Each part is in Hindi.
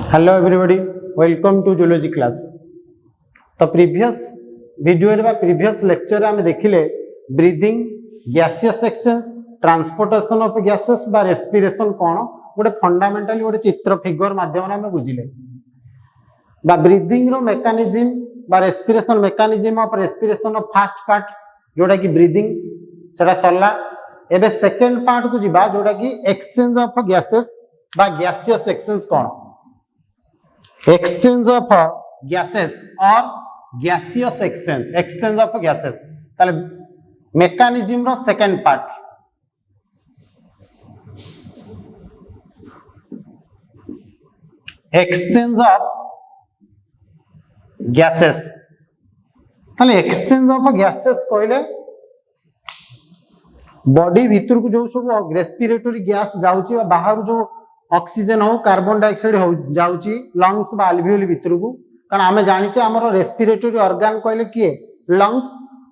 Hello everybody, welcome to zoology class. तो प्रीवियस वीडियो रे प्रीवियस लेक्चर आम देखिले breathing, gaseous exchange, transportation of gases बा रेस्पिरेशन कौन गोटे फंडामेंटली गोटे चित्र फिगर माध्यम आम बुझिले बा ब्रीदिंग रो मेकानिज्म बा respiration mechanism of respiration of fast part जोटा कि ब्रीदिंग सेटा सरला। एबे सेकंड पार्ट को जिबा जोटा कि एक्सचेंज ऑफ गैसेस बा गैसियस एक्सचेंज कौन, एक्सचेंज ऑफ गैसेस और gaseous exchange, exchange of gases ताले मेकानिज्म रो second part. Exchange of gases ताले एक्सचेंज ऑफ गैसेस कहले बॉडी भीतर को जो सब रेस्पिरेटरी गैस जाउची बाहर जो ऑक्सीजन हो कार्बन डाइऑक्साइड हो जाउची लंग्स बा अल्वियोली भीतर को, कारण आमे जानिचे हमर रेस्पिरेटरी ऑर्गन कहले किए लंग्स।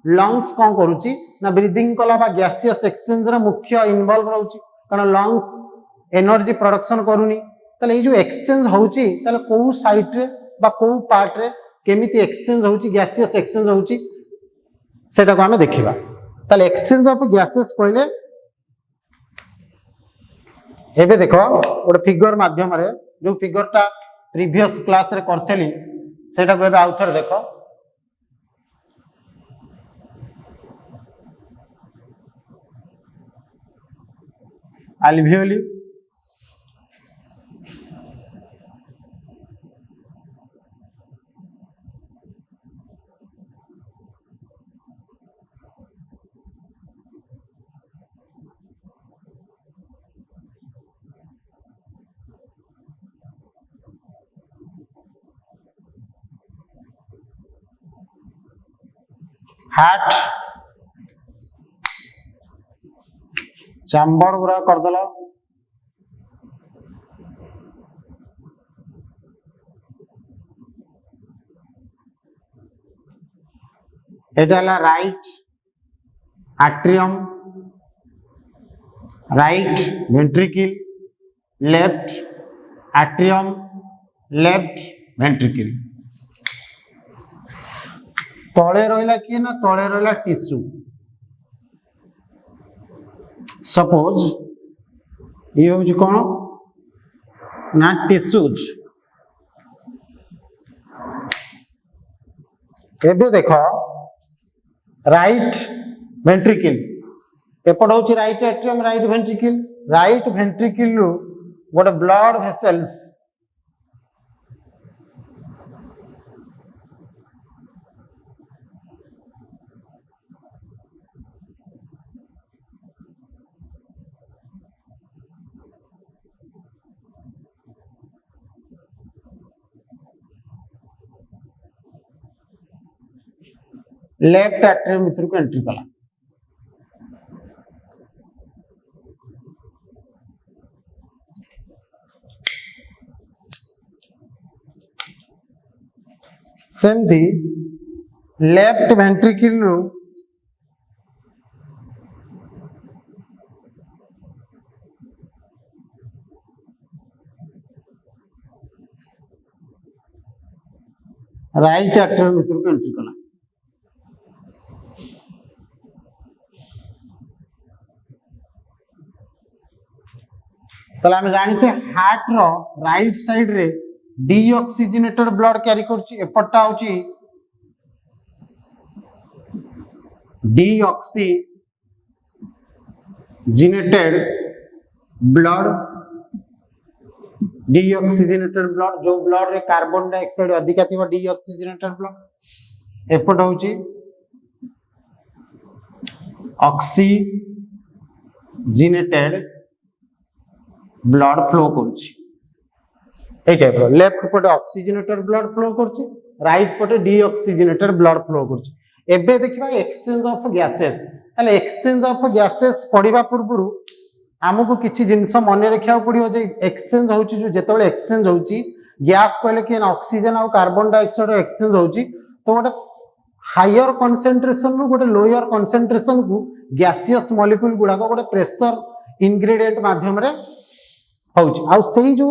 लंग्स कौन करूची ना ब्रीदिंग कला बा गैसियस एक्सचेंज रे मुख्य इन्वॉल्व रहउची, कारण लंग्स एनर्जी प्रोडक्शन करूनी। तले ए जो एक्सचेंज होउची तले को साइट रे बा को पार्ट रे केमिति एक्सचेंज होउची गैसियस एक्सचेंज होउची सेटा को आमे देखिबा। तले एक्सचेंज ऑफ गैसेस कहले एबे देखो गोटे फिगर माध्यम रे जो फिगरटा प्रीवियस क्लास रे करथेली सेटा को एबे आउथर देखो। अल्वियोली हार्ट चैम्बर गुरा कर दला, एटा हला right atrium, right ventricle, left atrium, left ventricle. तले रहिला कि ना तले रहिला टिश्यू। सपोज ये होची कोन ना टिश्यूज। एबे देखो राइट वेंट्रिकल एपट होची right atrium, right ventricle. Right ventricle रु गोटे ब्लड वेसल्स लेफ्ट एट्रियम भीतर को एंट्री कला। सेमती लेफ्ट वेंट्रिकल रु राइट एट्रियम भीतर को एंट्री कला। ताले जानी हार्ट रो राइट साइड रे डीऑक्सीजनेटेड ब्लड कैरी करछि। एपटा होछि डीऑक्सीजनेटेड ब्लड, डीऑक्सीजनेटेड ब्लड जो ब्लड रे कार्बन डाइऑक्साइड अधिका थिबा डीऑक्सीजनेटेड ब्लड। एपट होछि ऑक्सीजनेटेड ब्लड फ्लो करुछि। ए टाइप रो लेफ्ट पटे ऑक्सीजनेटेड ब्लड फ्लो करुछि, राइट पटे डीऑक्सीजनेटेड ब्लड फ्लो करुछि। एबे देखिबा एक्सचेंज ऑफ गैसेस। ताले एक्सचेंज ऑफ गैसेस पढिबा पूर्वरु हमकु किछि जिंस मने रखिया पड़ियो जे एक्सचेंज होछि जो जेतबेले एक्सचेंज होछि गैस कहले कि ऑक्सीजन और कार्बन डाइऑक्साइड एक्सचेंज होछि तो गोटे हायर कंसंट्रेशन रु गोटे लोअर कंसंट्रेशन को गैसियस मॉलिक्यूल गुडा गोटे प्रेशर इंग्रेडिएंट माध्यम रे होउछि। आ सेही जो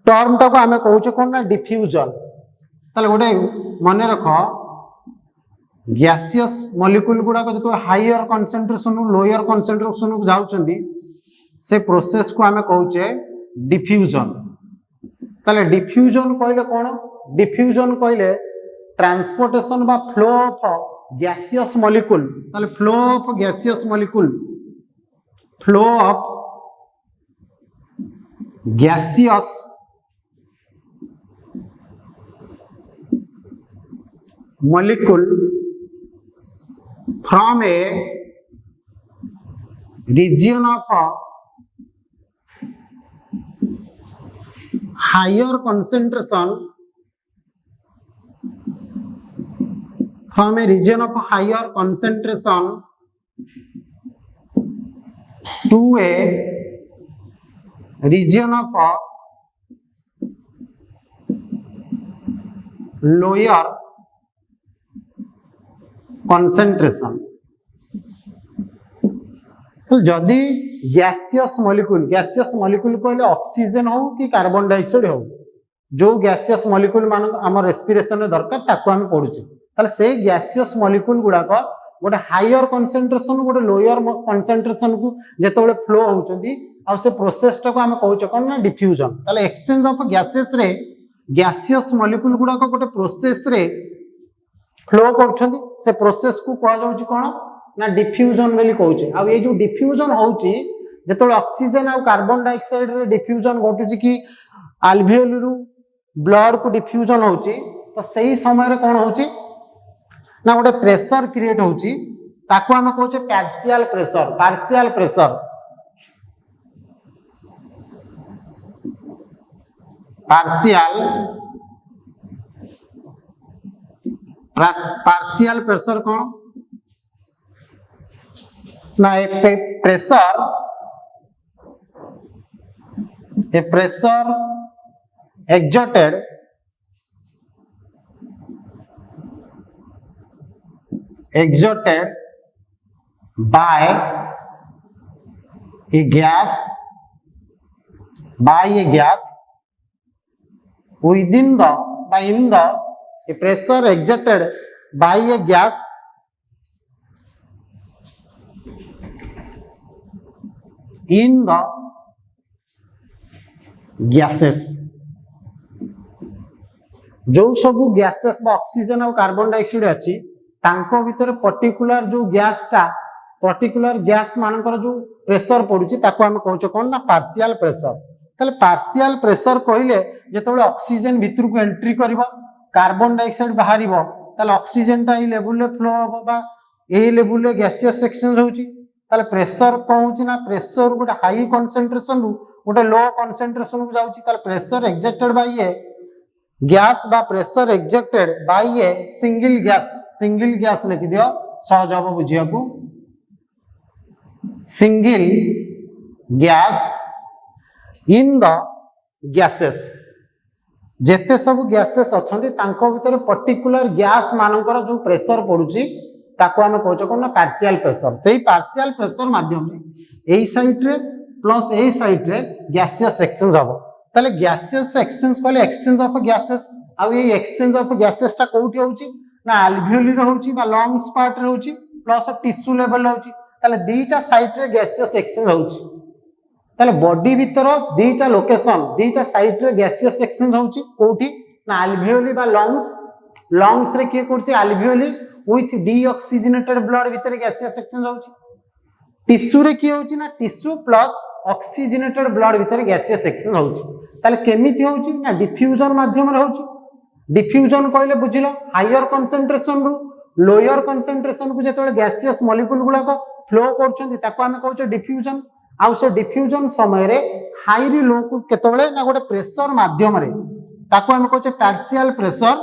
टर्म टाको आमे कहूचे कोन ना डिफ्यूजन। ताले गोटे मन रख गैसियस मॉलिक्यूल गुडा जो हायर कंसंट्रेशन लोअर कंसंट्रेशन को जाउचंदी से प्रोसेस को आमे कहूचे डिफ्यूजन। ताले डिफ्यूजन कहले कोन डिफ्यूजन कहले ट्रांसपोर्टेशन बा फ्लो ऑफ गैसियस मॉलिक्यूल। ताले flow of gaseous molecule flow of gaseous molecule from a region of higher concentration from a region of higher concentration to a region of lower concentration। तो जदि गैसियस मॉलिक्यूल कहले ऑक्सीजन हो कि कार्बन डाइऑक्साइड हो जो गैसियस मॉलिक्यूल मान आम रेस्पिरेशन रे दरकार ताको हम पढुचे ताले से गैसियस मॉलिक्यूल गुडा को गोटे हायर कंसंट्रेशन गोटे लोअर कंसंट्रेशन को जेतोले फ्लो होउचंदी आ से प्रोसेस टाको हम कहउचे कोन ना डिफ्यूजन। ताले एक्सचेंज ऑफ गैसेस रे गैसियस मॉलिक्यूल गुडा को गोटे प्रोसेस रे फ्लो करछंदी से प्रोसेस को कहा जाउची कोन ना डिफ्यूजन बेली कहउचे। आ ये जो डिफ्यूजन होउची जेतोले ऑक्सीजन आ कार्बन डाइऑक्साइड रे डिफ्यूजन घटुची कि अल्वियोली रु ब्लड को डिफ्यूजन होउची तो सही समय रे कोन होउची ना गोटे प्रेशर क्रिएट होउची ताको हम कहउचे पार्शियल प्रेशर। पार्शियल प्रेशर कौन ना ए pressure exerted by a gas within the by in the a pressure exerted by a gas in the gases। जो सब गैसेस बा ऑक्सीजन और कार्बन डाइऑक्साइड अच्छी तांको भीतर पर्टिकुलर जो गैस टा पर्टिकुलर गैस मानकर जो प्रेशर पड़ुची ताको हम कहउछ कोन ना पार्शियल प्रेशर। ताले पार्शियल प्रेशर कहिले जेतबेले ऑक्सीजन भीतर को एंट्री करबो कार्बन डाइऑक्साइड बाहरिबो ताले ऑक्सीजन टा ई लेवल रे फ्लो होबो बा ए लेवल रे गैसियस एक्सचेंज होउची ताले प्रेशर कोन होउची ना प्रेशर गोटे हाई कंसंट्रेशन रु गोटे लो कंसंट्रेशन को जाउची ताले pressure exerted by a gas बा pressure exerted by a single gas लिखि दियो सहज हबो बुझिया को single gas in the gases. जेते सब गैसेस अछंती तांको भीतर पर्टिकुलर गैस मानकर जो प्रेशर पडुची ताको हम कहउछ कोन ना पार्शियल प्रेशर। सेही पार्शियल प्रेशर माध्यम रे एई साइड रे प्लस एई साइड रे गैसियस एक्सचेंज हबो। ताले गैसियस एक्सचेंज कहले एक्सचेंज ऑफ गैसेस आ ये एक्सचेंज ऑफ गैसेस टा कोठी होउची ना अल्वियोली रे होउची बा लंग्स पार्ट रे होउची प्लस टिश्यू लेवल होउची। ताले दीटा साइड रे गैसियस एक्सचेंज होउची। ताले बॉडी भीतर दीटा लोकेशन दीटा साइड रे गैसियस एक्सचेंज होउची कोठी ना अल्वियोली बा लंग्स रे के करची अल्वियोली विथ डीऑक्सीजनेटेड ब्लड भीतर गैसियस एक्सचेंज होउची। टिश्यू रे की होउची ना टिश्यू प्लस ऑक्सीजनेटेड ब्लड भीतर गैसियस एक्सचेंज होउची। ताले केमिति होउची ना डिफ्यूजन माध्यम रे होउची। डिफ्यूजन कहले बुझिलो हायर कंसंट्रेशन रु लोअर कंसंट्रेशन को जेतबे गैसियस मॉलिक्यूल गुला को फ्लो करछंती ताको हम कहउछ डिफ्यूजन। आउ से डिफ्यूजन समय रे हाई रि लो को केतबेले ना गोटे प्रेशर माध्यम रे ताको हम कहउछ पार्शियल प्रेशर।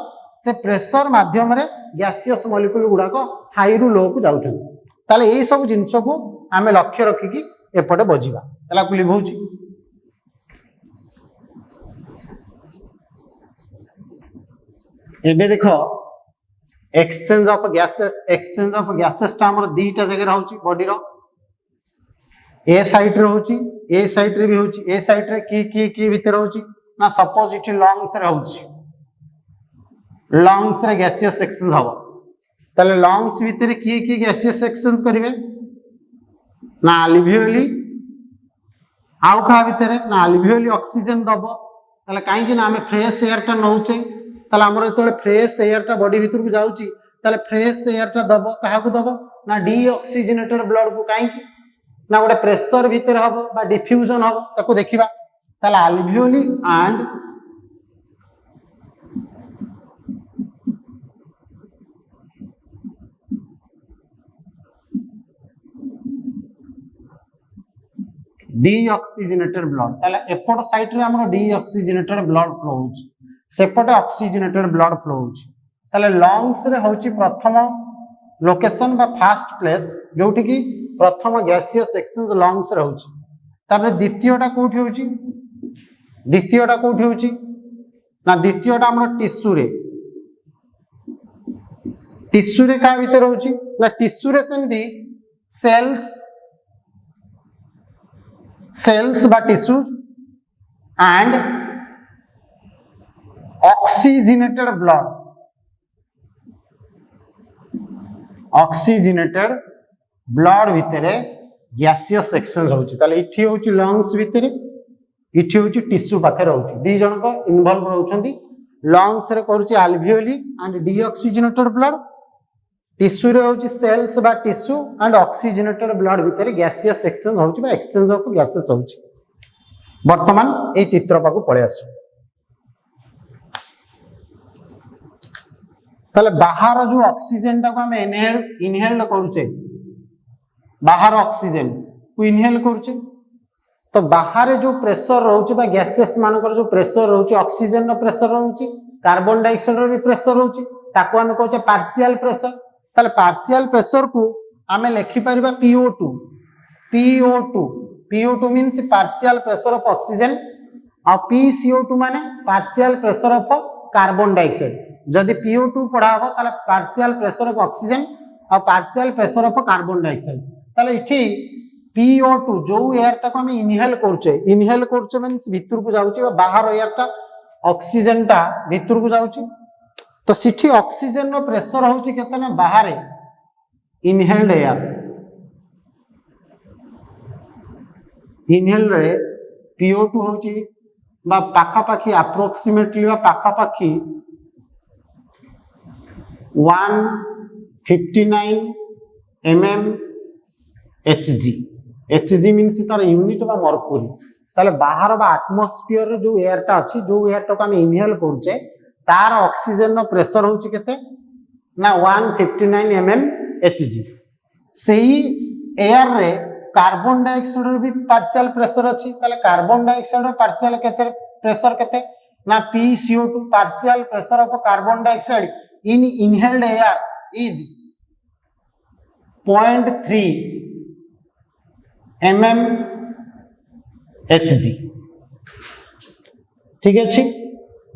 से प्रेशर माध्यम रे गैसियस मॉलिक्यूल गुडा को हाई रु लो को जाउछंती। ताले एई सब जिंस को हमें लक्ष्य रखी कि एपटे बजिबा ताला कुली भौची। एबे देखो एक्सचेंज ऑफ गैसेस टा हमर दीटा जगह रहउची बॉडी रो ए साइड रे होची ए साइड रे भी होची ए साइड रे की भीतर होची ना सपोज इठी लंग्स रे होउची लंग्स रे गैसियस सेक्शन हबो ताले लंग्स भितर की गैसियस सेक्शंस करिवे ना अल्वियोली आउ का भितर ना अल्वियोली ऑक्सीजन दबो ताले काहे कि ना हमें फ्रेश एयर टा नउचे ताले हमर एतोले फ्रेश एयर टा बॉडी भितर को जाउची ताले फ्रेश एयर टा दबो काहा को दबो ना डीऑक्सीजनेटेड ब्लड को काहे कि ना गोटे प्रेशर भितर हबो बा डिफ्यूजन हबो ताको देखिबा ताले अल्वियोली एंड डीऑक्सीजनेटेड ब्लड ताले एपट साइड रे हमर डीऑक्सीजनेटेड ब्लड फ्लो होउची सेपटे ऑक्सीजनेटेड ब्लड फ्लो होउची ताले लंग्स रे होउची प्रथम लोकेशन बा फर्स्ट प्लेस जोठी की प्रथम गैसियस सेक्शंस लंग्स रे होउची तापर द्वितीयटा कोठी होउची द्वितीयटा कोठी होउची ना द्वितीयटा हमर टिश्यू रे का भीतर होउची ना टिश्यू रे सेमदी cells বা tissues and oxygenated blood भितरे गैसियस सेक्शंस होउची ताले इठी होउची लंग्स भितरे इठी होउची टिश्यू पाखे रहउची दी जण को इन्वॉल्व रहउचंदी लंग्स रे करूची alveoli and deoxygenated blood tissue रे होउची सेल्स बा टिश्यू एंड ऑक्सीजनेटेड ब्लड भितर गैसियस सेक्शन होउची बा एक्सचेंज ऑफ गैसेस होउची वर्तमान ए चित्र पाकु पळे आसु ताले बाहर जो ऑक्सीजन टा को हम इनहेल करूचे बाहर ऑक्सीजन को इनहेल करूचे तो बाहर जो प्रेशर रहउची बा गैसेस मानकर जो प्रेशर रहउची ऑक्सीजन रो प्रेशर रहउची कार्बन डाइऑक्साइड रो भी प्रेशर रहउची ताको हम कहउचे पार्शियल प्रेशर ताले पार्शियल प्रेशर को आमे लिखि परिबा PO2 means partial pressure of oxygen और PCO2 माने partial pressure of carbon dioxide जदि PO2 पढ़ा हो ताले पार्शियल प्रेशर ऑफ ऑक्सीजन और partial pressure of carbon dioxide ताले इठी PO2 जो एयर टा को हम इनहेल करचे मींस भीतर को जाउची बाहर एयर टा ऑक्सीजन टा भीतर को जाउची तो सिठी ऑक्सीजन रो प्रेशर होउची केते ना बाहर इनहेल्ड एयर इनहेल रे PO2 होउची बा पाखा पाखी अप्रोक्सीमेटली बा पाखा पाखी 159 mm Hg मींस तार यूनिट बा मर्क्यूरी ताले बाहर बा एटमॉस्फेयर रे जो एयर टा अछि जो एयर टा को हम इनहेल करचे तार ऑक्सीजन नो प्रेशर होउची केते ना 159 mm Hg सेही एयर रे कार्बन डाइऑक्साइड रो भी पार्शियल प्रेशर अछि ताले कार्बन डाइऑक्साइड रो पार्शियल केते प्रेशर केते ना PCO2 partial pressure of carbon dioxide in inhaled air is 0.3 mm Hg ठीक अछि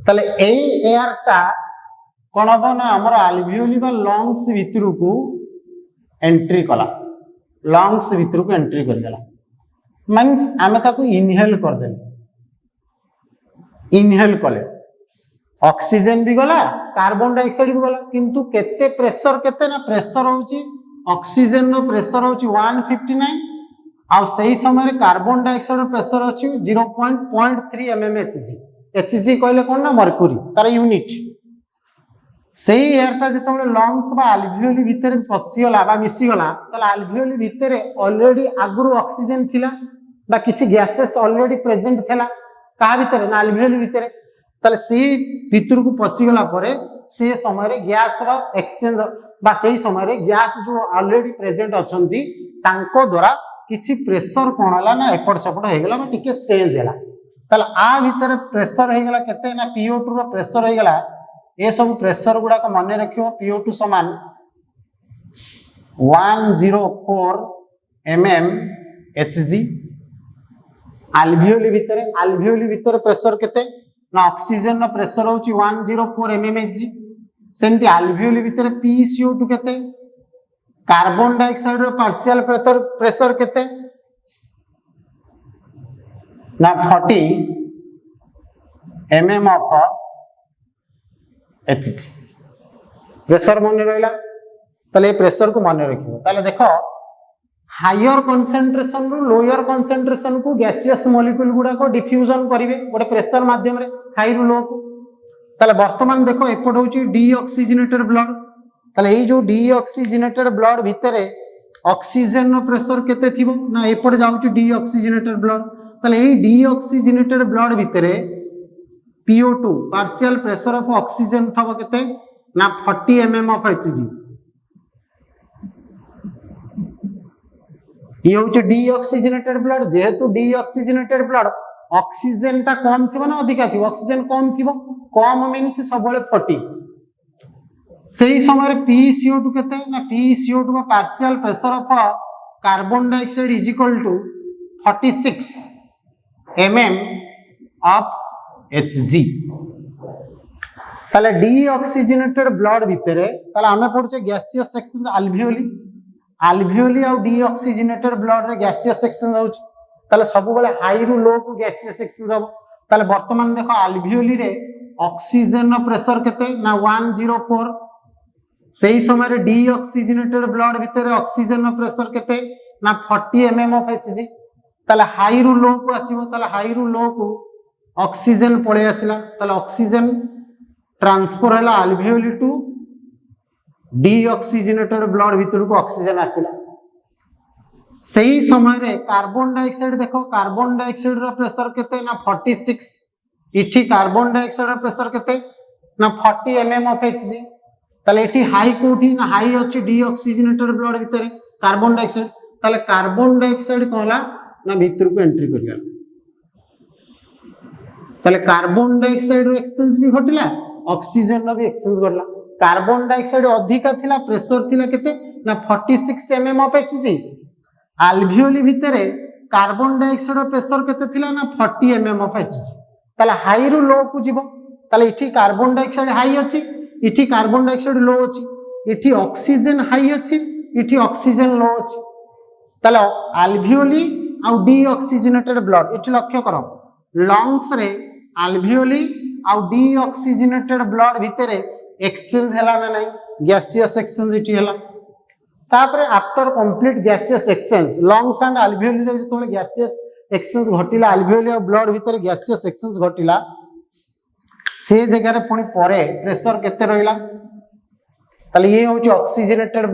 ताले एई एयर टा कोन हबो ना हमर अल्वियोली बा लंग्स भितर को एंट्री कला लंग्स भितर को एंट्री कर गेला मींस आमे ताको इनहेल कर देले इनहेल कले ऑक्सीजन भी गला कार्बन डाइऑक्साइड भी गला किंतु केते प्रेशर केते ना प्रेशर होउची ऑक्सीजन नो प्रेशर होउची 159 आ सही समय रे कार्बन डाइऑक्साइड रो प्रेशर होउची 0.3 mm Hg कहले कोन ना मर्क्यूरी तार यूनिट सेही एयर टा जेतबे लंग्स बा अल्वियोली भितर पसिगला बा मिसिगला तला अल्वियोली भितर ऑलरेडी आगुरु ऑक्सीजन थिला बा किछि गैसेस ऑलरेडी प्रेजेंट थिला का भितर ना अल्वियोली भितर तले से भितर को पसिगला परे से समय रे गैस रो एक्सचेंज बा सेही समय रे गैस जो ऑलरेडी प्रेजेंट अछंती तांको द्वारा किछि प्रेशर कोन हला ना एपट सेपट हे गेला बा टिके चेंज हैला तला आ भितर प्रेशर हे गेला केते ना PO2 रो प्रेशर हे गेला ए सब प्रेशर गुडा को माने रखियो PO2 समान 104 mm Hg अल्वियोली भितर प्रेशर केते ना ऑक्सीजन नो प्रेशर होची 104 mm Hg सेमती अल्वियोली भितर PCO2 केते कार्बन डाइऑक्साइड रो पार्शियल प्रेशर केते ना 40 mm of Hg प्रेशर मन रहा ताले प्रेशर को मन रखियो ताले देखो हायर कंसंट्रेशन रु लोअर कंसंट्रेशन को गैसियस मॉलिक्यूल गुडा को डिफ्यूजन करिवे गोटे प्रेशर माध्यम रे हाई रु लो को ताले वर्तमान देखो एपट होची डीऑक्सीजनेटेड ब्लड ताले ए जो डीऑक्सीजनेटेड ब्लड भितरे ऑक्सीजन नो प्रेशर केते थिबो ना एपट जाउची डीऑक्सीजनेटेड ब्लड ताले ए डीऑक्सीजनेटेड ब्लड भितरे PO2 partial pressure of oxygen थबो केते ना 40 mm ऑफ Hg ये हूँ डीऑक्सीजनेटेड ब्लड जेहेतु डीऑक्सीजनेटेड ब्लड ऑक्सीजन टा कम थी ना अधिका थी ऑक्सीजन कम थी कम मीन्स सब 40 सही समय PCO2 केते ना PCO2 partial pressure of carbon dioxide is equal to 46 mm of Hg ताले डीऑक्सीजनेटेड ब्लड भितरे ताले हमें पढुचे गैसियस सेक्शन अल्वियोली अल्वियोली और डीऑक्सीजनेटेड ब्लड रे गैसियस सेक्शन होउछ ताले सब बेले हाई रु लो को गैसियस सेक्शन जाव ताले वर्तमान देखो अल्वियोली रे ऑक्सीजन नो प्रेशर केते ना 104 सही समय रे डीऑक्सीजनेटेड ब्लड भितरे ऑक्सीजन नो प्रेशर केते ना 40 mm ऑफ Hg ताले हाई रु लो को आसीबो ताले हाई रु लो को ऑक्सीजन पळे आसिला ताले ऑक्सीजन ट्रांसफर हला अल्वियोली टू डीऑक्सीजनेटेड ब्लड भीतर को ऑक्सीजन आसिला सही समय रे कार्बन डाइऑक्साइड देखो कार्बन डाइऑक्साइड रो प्रेशर केते ना 46 इठी कार्बन डाइऑक्साइड रो प्रेशर केते ना 40 mm ऑफ Hg ताले इठी हाई कोठी ना हाई अछि डीऑक्सीजनेटेड ब्लड भीतर कार्बन डाइऑक्साइड ताले कार्बन डाइऑक्साइड कहला ना भीतर को एंट्री करिया ताले कार्बन डाइऑक्साइड रो एक्सचेंज भी घटिला ऑक्सीजन रो भी एक्सचेंज घटला कार्बन डाइऑक्साइड अधिका थिला प्रेशर थिला केते ना 46 mm ऑफ Hg अल्वियोली भितरे कार्बन डाइऑक्साइड रो प्रेशर केते थिला ना 40 mm ऑफ Hg ताले हाई रु लो को जीवो ताले इठी कार्बन डाइऑक्साइड हाई अछि इठी कार्बन डाइऑक्साइड लो अछि इठी ऑक्सीजन हाई अछि इठी ऑक्सीजन लो अछि ताले अल्वियोली आ डीऑक्सीजनेटेड ब्लड इठी लक्ष्य करो लंग्स रे अल्वियोली आ डीऑक्सीजनेटेड ब्लड भितरे एक्सचेंज हला ना नहीं गैसियस एक्सचेंज इठी हला तापरे after complete gaseous exchange lungs and alveoli रे जतोले गैसियस एक्सचेंज घटिला अल्वियोली और ब्लड भितर गैसियस एक्सचेंज घटिला से जगह रे पुनी परे प्रेशर केते रहिला ताले ये होची ऑक्सीजनेटेड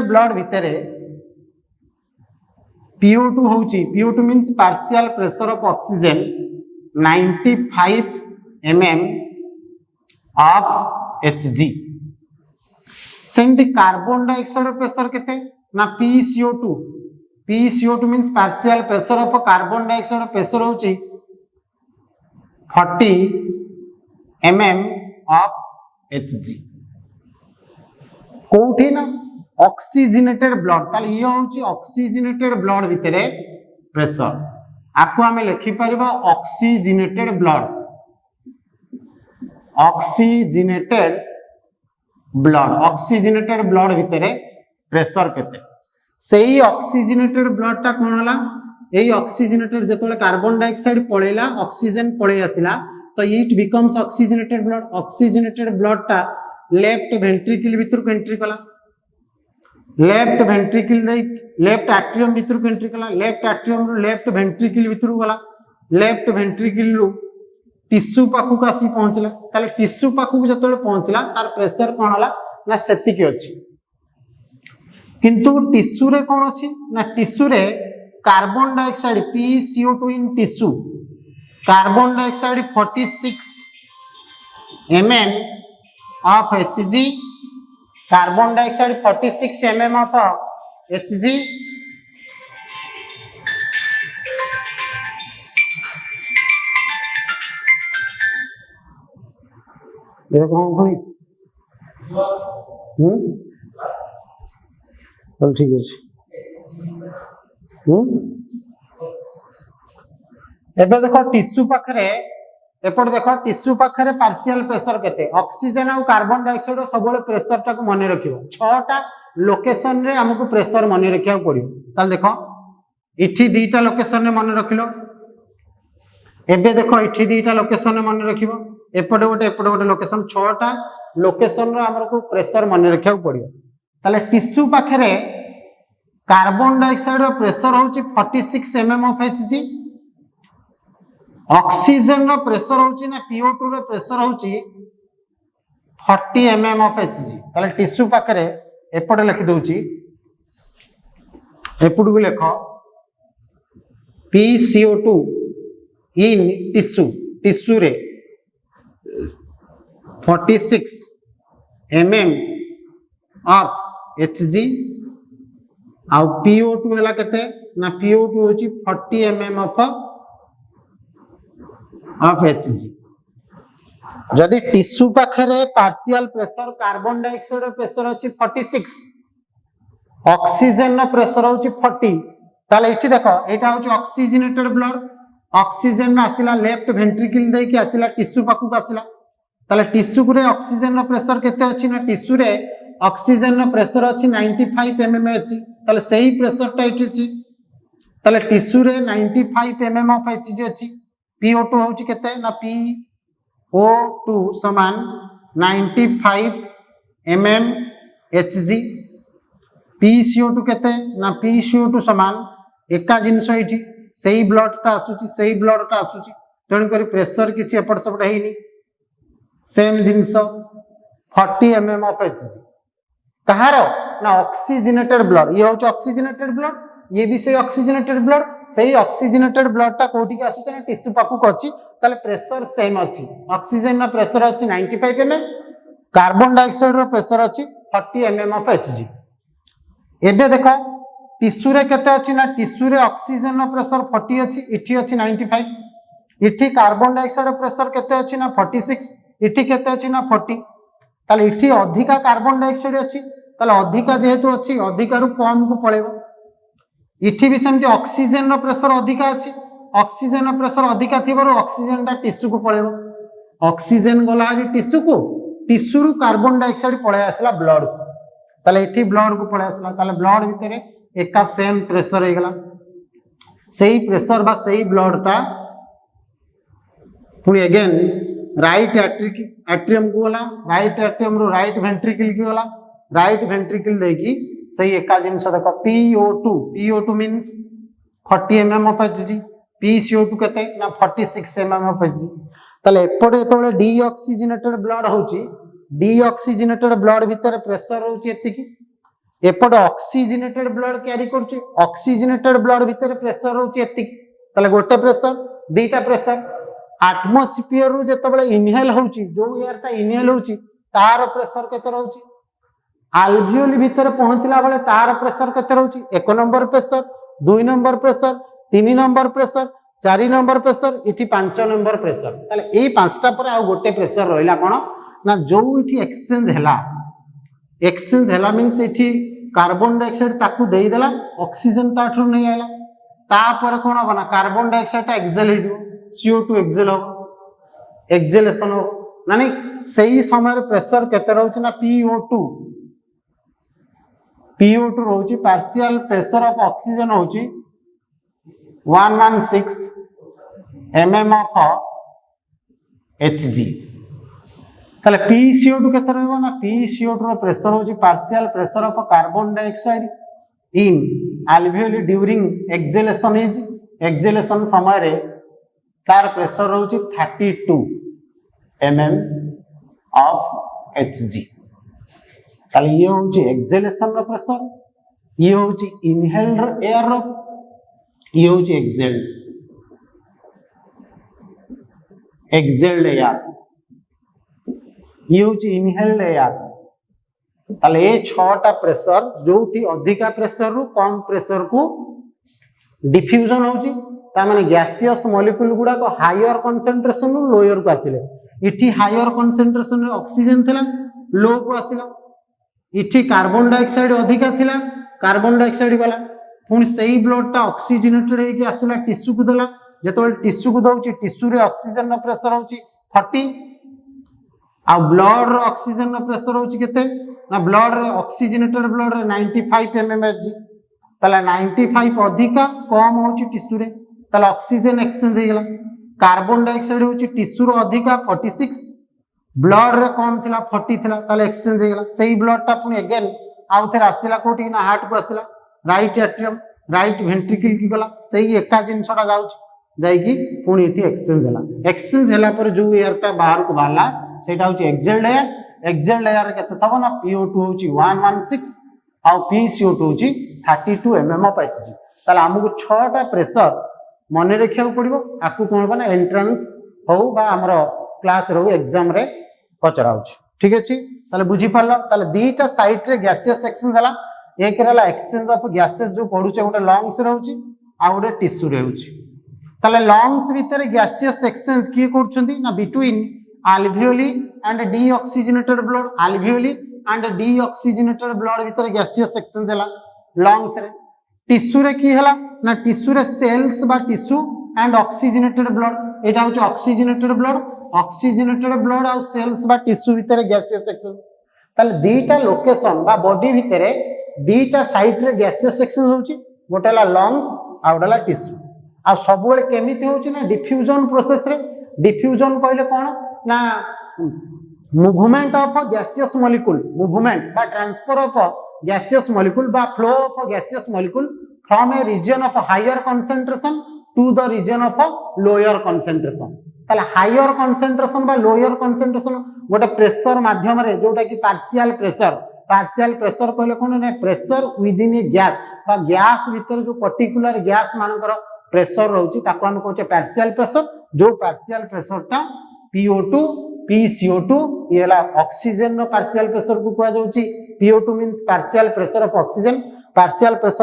ब्लड भितरे PO2 होची PO2 means partial pressure of oxygen 95 mm of Hg सेमती कार्बन डाइऑक्साइड प्रेशर केते ना PCO2 means partial pressure of carbon dioxide pressure होची 40 mm ऑफ Hg कोठी ना ऑक्सीजनेटेड ब्लड ताले ये होची ऑक्सीजनेटेड ब्लड भितरे प्रेशर आको हमें लिखि परिबा ऑक्सीजनेटेड ब्लड भितरे प्रेशर केते सेही ऑक्सीजनेटेड ब्लड ता कोन होला एही ऑक्सीजनेटेड जेतोले कार्बन डाइऑक्साइड पळेला ऑक्सीजन पळे आसिला तो इट बिकम्स ऑक्सीजनेटेड ब्लड ता लेफ्ट वेंट्रिकल भितर को एंट्री कला लेफ्ट वेंट्रिकल दे लेफ्ट एट्रियम भितर को एंट्री कला लेफ्ट एट्रियम रो लेफ्ट वेंट्रिकल भितर को गला लेफ्ट वेंट्रिकल रो टिश्यू पाखु को आसी पहुंचला ताले टिश्यू पाखु को जतोले पहुंचला तार प्रेशर कोन होला ना सेति के अछि किंतु टिश्यू रे कोन अछि ना टिश्यू रे carbon dioxide PCO2 in tissue carbon dioxide 46 mm of Hg carbon dioxide 46 mm of Hg ये कौन कोनी चल ठीक है एबे देखो टिश्यू पाखरे एपट देखो टिश्यू पाखरे पार्शियल प्रेशर केते ऑक्सीजन और कार्बन डाइऑक्साइड सबले प्रेशर टाको माने रखिबो 6टा लोकेशन रे हमको प्रेशर माने रखिया पड़िबो ताल देखो इठी 2टा लोकेशन रे माने रखिलो एबे देखो इठी दीटा लोकेशन मन रखिबो एपटे गोटे लोकेशन 6टा लोकेशन रो हमर को प्रेशर मन रखिया पड़ियो ताले टिश्यू पाखरे कार्बन डाइऑक्साइड रो प्रेशर होची 46 mm ऑफ Hg ऑक्सीजन रो प्रेशर होची ना PO2 रो प्रेशर होची 40 mm ऑफ Hg ताले टिश्यू पाखरे एपटे लिखि दोची एपटू को लेख PCO2 इन टिश्यू रे 46 mm ऑफ Hg आउ PO2 हला केते ना PO2 होची 40 mm ऑफ Hg जदि टिश्यू पाखरे partial pressure carbon dioxide pressure अछि 46 ऑक्सीजन प्रेशर होची 40 ताले इठी देखो एटा होची ऑक्सीजनेटेड ब्लड ऑक्सीजन आसिला लेफ्ट वेंट्रिकल दे कि आसिला टिश्यू पाखु आसिला ताले टिश्यू रे ऑक्सीजन प्रेशर केते अछि ना टिश्यू रे ऑक्सीजन प्रेशर अछि 95 mm अछि ताले सही प्रेशर टा इठी अछि ताले टिश्यू रे 95 mm ऑफ Hg अछि PO2 होची केते ना PO2 समान 95 mm Hg PCO2 केते ना PCO2 समान एका जिंस इठी सही ब्लड टा आसुची तेणु करी प्रेशर किछि एपट सेपट हेइनी सेम जिंस 40 mm ऑफ Hg कहार ना ऑक्सीजनेटेड ब्लड ये होची ऑक्सीजनेटेड ब्लड ये भी सही ऑक्सीजनेटेड ब्लड सही ऑक्सीजनेटेड ब्लड टा कोठी के आसुची ना टिश्यू पाखु को अछि ताले प्रेशर सेम अछि ऑक्सीजन ना प्रेशर अछि 95 mm कार्बन डाइऑक्साइड रो प्रेशर अछि 40 mm ऑफ Hg एबे देखो टिश्यू रे केते अछि ना टिश्यू रे ऑक्सीजन रो प्रेशर 40 अछि इठी अछि 95 इठी कार्बन डाइऑक्साइड प्रेशर केते अछि ना 46 इठी केते अछि ना 40 ताले इठी अधिका कार्बन डाइऑक्साइड अछि ताले अधिका जेहेतु अछि अधिका रु कम को पळेबो इठी भी सेमति ऑक्सीजन रो प्रेशर अधिका अछि ऑक्सीजन रो प्रेशर अधिका थिबारु ऑक्सीजन टा टिश्यू को पळेबो ऑक्सीजन गला टिश्यू रु कार्बन डाइऑक्साइड पळे आसला ब्लड को ताले इठी ब्लड को पळे आसला ताले ब्लड भितरे एका सेम प्रेशर हे गला सही प्रेशर बा सही ब्लड टा पुनी अगेन राइट एट्रियम को गला right atrium row right ventricle की गला राइट वेंट्रिकल देकी सही एका जिंस देखो PO2 means 40 mm of Hg PCO2 केते ना 46 mm ऑफ Hg ताले एपडे तोले डीऑक्सीजनेटेड ब्लड होची डीऑक्सीजनेटेड ब्लड भीतर प्रेशर होची एतिकी एपडे ऑक्सीजनेटेड ब्लड कैरी करची ऑक्सीजनेटेड ब्लड भीतर प्रेशर होची एतिकी ताले गोटे प्रेशर दीटा प्रेशर एटमॉस्फियर रु जेतबेले इनहेल होची जो एयर टा इनहेल होची तार प्रेशर केते रहउची आल्वियोली भीतर पहुंचला बेले तार प्रेशर केते रहउची 1 number pressure 2 number pressure 3 number pressure 4 number pressure इठी 5 नंबर प्रेशर ताले एई पांचटा पर आ गोटे प्रेशर रहिला कोन ना जो इठी एक्सचेंज हैला मींस इठी कार्बन डाइऑक्साइड ताकू देई देला ऑक्सीजन ताठू नहीं आइला ता पर कोन बना कार्बन डाइऑक्साइड टा एक्सेल हे जो CO2 एक्सेल हो एक्सेलेशन हो नानी सही समय प्रेशर केते रहउची ना PO2 रहउची पार्शियल प्रेशर ऑफ ऑक्सीजन होची 116 mm ऑफ Hg ताले PCO2 केते रहबो ना PCO2 रो प्रेशर होची partial pressure of carbon dioxide in alveoli during acceleration समय रे तार प्रेशर होची 32 mm ऑफ Hg ताले ये होची एक्सेलेशन रो प्रेशर ये होची इनहेल्ड एयर रो ये होची एक्सेल्ड एयर ये होची इनहेल्ड एयर ताले ए 6टा प्रेशर जोठी अधिका प्रेशर रु कम प्रेशर को डिफ्यूजन होची ता माने गैसियस मॉलिक्यूल गुडा को हायर कंसंट्रेशन रु लोअर को आसिले इठी हायर कंसंट्रेशन रे ऑक्सीजन थिला लो को आसिला इठी कार्बन डाइऑक्साइड अधिका थिला कार्बन डाइऑक्साइड गला पुनी सही ब्लड टा ऑक्सीजनेटेड हे कि आसिला टिश्यू को देला जेतबे टिश्यू को दउची टिश्यू रे ऑक्सीजन रो प्रेशर होची 40 आ ब्लड रो ऑक्सीजन रो प्रेशर होची केते ना ब्लड रे ऑक्सीजनेटेड ब्लड रे 95 mm Hg ताला 95 अधिका कम होची टिश्यू रे ताला ऑक्सीजन एक्सचेंज हे गेला कार्बन डाइऑक्साइड होची टिश्यू रो अधिका 46 ब्लड रे कम थिला 40 थिला ताले एक्सचेंज हे गेला सेही ब्लड टा पुनी अगेन आउ थे आसिला कोठी ना हार्ट को आसिला राइट एट्रियम राइट वेंट्रिकल की गला सेही एका जिनसटा जाउची जाई की पुनी एठी एक्सचेंज होला पर जो एयर टा बाहर को बाहरला सेटा होची एक्सेल लेयर केते तब ना PO2 होची 116 आ PCO2 होची 32 mm ऑफ Hg ताले हमकु 6 टा प्रेशर मने रखिया पड़िबो आकु कोन बना एंट्रेंस हो बा हमरो क्लास रो एग्जाम रे पचराउछ ठीक अछि ताले बुझी परला ताले दीटा साइड रे गैसियस एक्सचेंज हला एक रहला एक्सचेंज ऑफ गैसेस जो पडुचे गोटे लंग्स रहउची आ गोटे टिश्यू रहउची ताले लंग्स भीतर गैसियस एक्सचेंज की करछंती ना between alveoli and deoxygenated blood alveoli and deoxygenated blood भीतर गैसियस एक्सचेंज हला लंग्स रे टिश्यू रे की हला ना टिश्यू रे सेल्स बा टिश्यू एंड ऑक्सीजनेटेड ब्लड एटा होची ऑक्सीजनेटेड ब्लड आ सेल्स बा टिश्यू भीतर गैसियस एक्सचेंज ताले दीटा लोकेशन बा बॉडी भीतर दीटा साइड रे गैसियस एक्सचेंज होची गोटेला लंग्स आ गोटेला टिश्यू आ सब बेले केमिति होची ना डिफ्यूजन प्रोसेस रे डिफ्यूजन कहले कोन ना movement of gaseous molecule movement बा ट्रांसफर ऑफ गैसियस मॉलिक्यूल बा flow of gaseous molecule from a region of higher concentration to the region of lower concentration ताले हायर कंसंट्रेशन बा लोअर कंसंट्रेशन गोटे प्रेशर माध्यम रे जोटा कि पार्शियल प्रेशर कहले कोन ना pressure within a gas बा गैस भीतर जो पर्टिकुलर गैस मानकर प्रेशर रहउची ताको हम कहचे पार्शियल प्रेशर जो पार्शियल प्रेशर टा PO2 PCO2 येला ऑक्सीजन नो पार्शियल प्रेशर को कुआ जाउची PO2 means partial pressure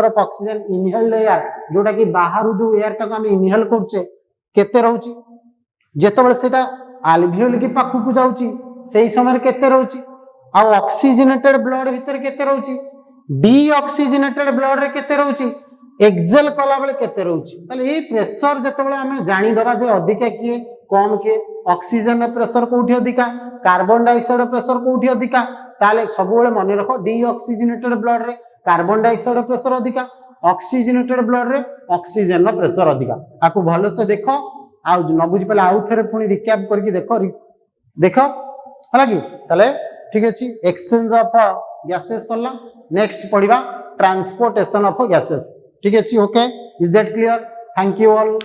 of oxygen inhaled air जोटा कि बाहर जो एयर टा को हम इनहेल करचे केते रहउची जेतबेले सेटा अल्वियोल की पाखु को जाउची सेही समय केते रहउची आ ऑक्सीजनेटेड ब्लड भीतर केते रहउची डीऑक्सीजनेटेड ब्लड रे केते रहउची एक्सेल कला बेले केते रहउची ताले ए प्रेशर जेतबेले हम जानि दबा जे अधिका किए कम किए ऑक्सीजन प्रेशर कोठी अधिका कार्बन डाइऑक्साइड प्रेशर कोठी अधिका ताले सब बेले मने रखो डीऑक्सीजनेटेड ब्लड रे कार्बन डाइऑक्साइड प्रेशर अधिका ऑक्सीजनेटेड ब्लड रे ऑक्सीजन प्रेशर अधिका आकु भलो से देखो आ न बुझी पले आउ थरे पुनी रिकैप करके देखो हला कि ताले ठीक अछि एक्सचेंज ऑफ गैसेस सला नेक्स्ट पढिबा ट्रांसपोर्टेशन ऑफ गैसेस ठीक अछि okay is that clear thank you all.